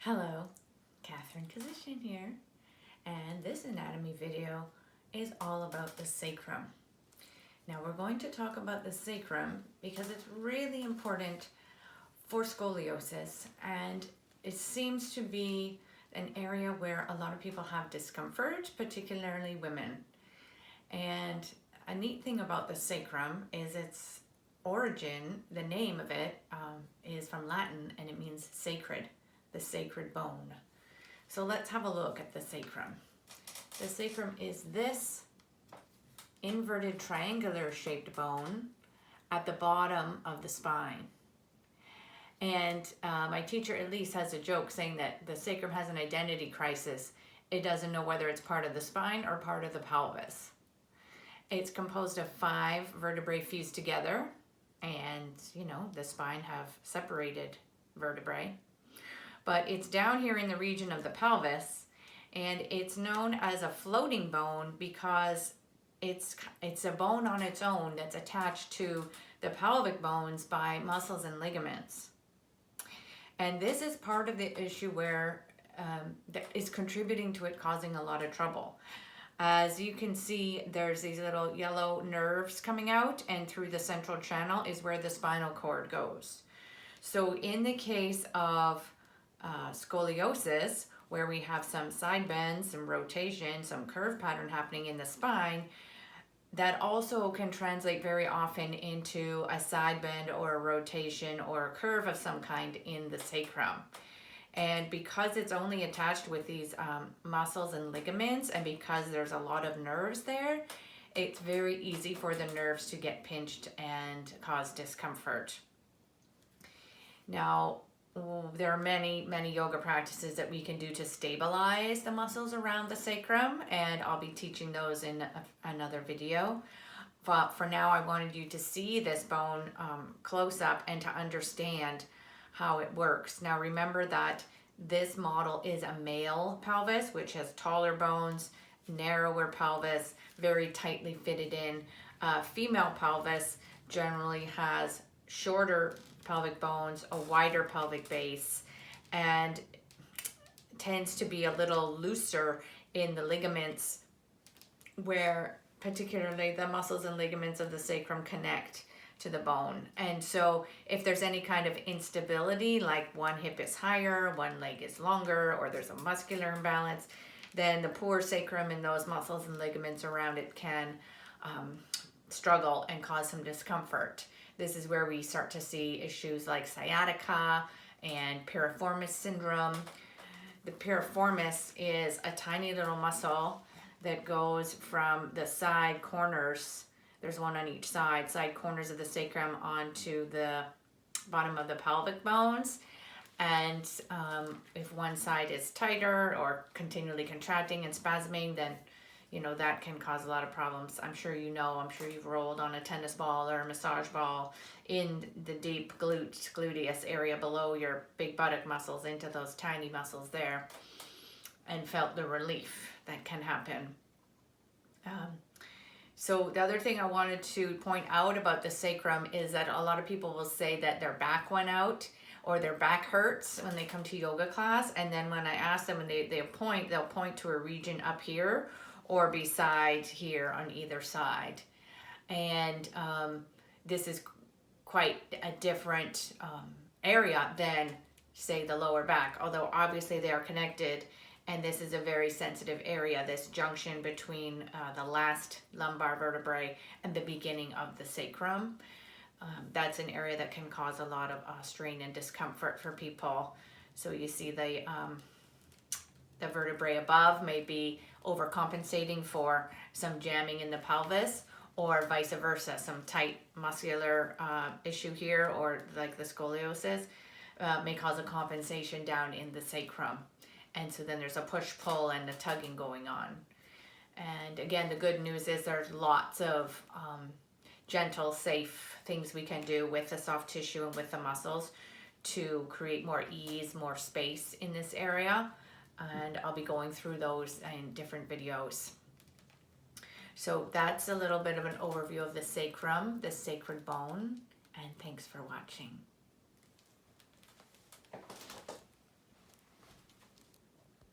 Hello, Catherine Physician here, and this anatomy video is all about the sacrum. Now we're going to talk about the sacrum because it's really important for scoliosis, and it seems to be an area where a lot of people have discomfort, particularly women. And a neat thing about the sacrum is its origin, the name of it is from Latin, and it means sacred, the sacred bone. So let's have a look at the sacrum. The sacrum is this inverted triangular shaped bone at the bottom of the spine. And my teacher Elise has a joke saying that the sacrum has an identity crisis. It doesn't know whether it's part of the spine or part of the pelvis. It's composed of 5 vertebrae fused together, and the spine have separated vertebrae. But it's down here in the region of the pelvis, and it's known as a floating bone because it's a bone on its own that's attached to the pelvic bones by muscles and ligaments. And this is part of the issue where that is contributing to it causing a lot of trouble. As you can see, there's these little yellow nerves coming out, and through the central channel is where the spinal cord goes. So in the case of scoliosis, where we have some side bends, some rotation, some curve pattern happening in the spine, that also can translate very often into a side bend or a rotation or a curve of some kind in the sacrum. And because it's only attached with these muscles and ligaments, and because there's a lot of nerves there, it's very easy for the nerves to get pinched and cause discomfort. Now, there are many yoga practices that we can do to stabilize the muscles around the sacrum, and I'll be teaching those in another video. But for now, I wanted you to see this bone close up and to understand how it works. Now remember that this model is a male pelvis, which has taller bones, narrower pelvis, very tightly fitted in. Female pelvis generally has shorter pelvic bones, a wider pelvic base, and tends to be a little looser in the ligaments, where particularly the muscles and ligaments of the sacrum connect to the bone. And so if there's any kind of instability, like one hip is higher, one leg is longer, or there's a muscular imbalance, then the poor sacrum and those muscles and ligaments around it can struggle and cause some discomfort. This is where we start to see issues like sciatica and piriformis syndrome. The piriformis is a tiny little muscle that goes from the side corners, there's one on each side corners of the sacrum onto the bottom of the pelvic bones. And if one side is tighter or continually contracting and spasming, then that can cause a lot of problems. I'm sure you've rolled on a tennis ball or a massage ball in the deep gluteus area below your big buttock muscles into those tiny muscles there and felt the relief that can happen. So the other thing I wanted to point out about the sacrum is that a lot of people will say that their back went out or their back hurts when they come to yoga class, and then when I ask them and they'll point to a region up here or beside here on either side. And this is quite a different area than, say, the lower back, although obviously they are connected. And this is a very sensitive area, this junction between the last lumbar vertebrae and the beginning of the sacrum. That's an area that can cause a lot of strain and discomfort for people. So you see the vertebrae above may be overcompensating for some jamming in the pelvis, or vice versa, some tight muscular issue here, or like the scoliosis may cause a compensation down in the sacrum. And so then there's a push-pull and a tugging going on. And again, the good news is there's lots of gentle, safe things we can do with the soft tissue and with the muscles to create more ease, more space in this area. And I'll be going through those in different videos. So that's a little bit of an overview of the sacrum, the sacred bone, and thanks for watching.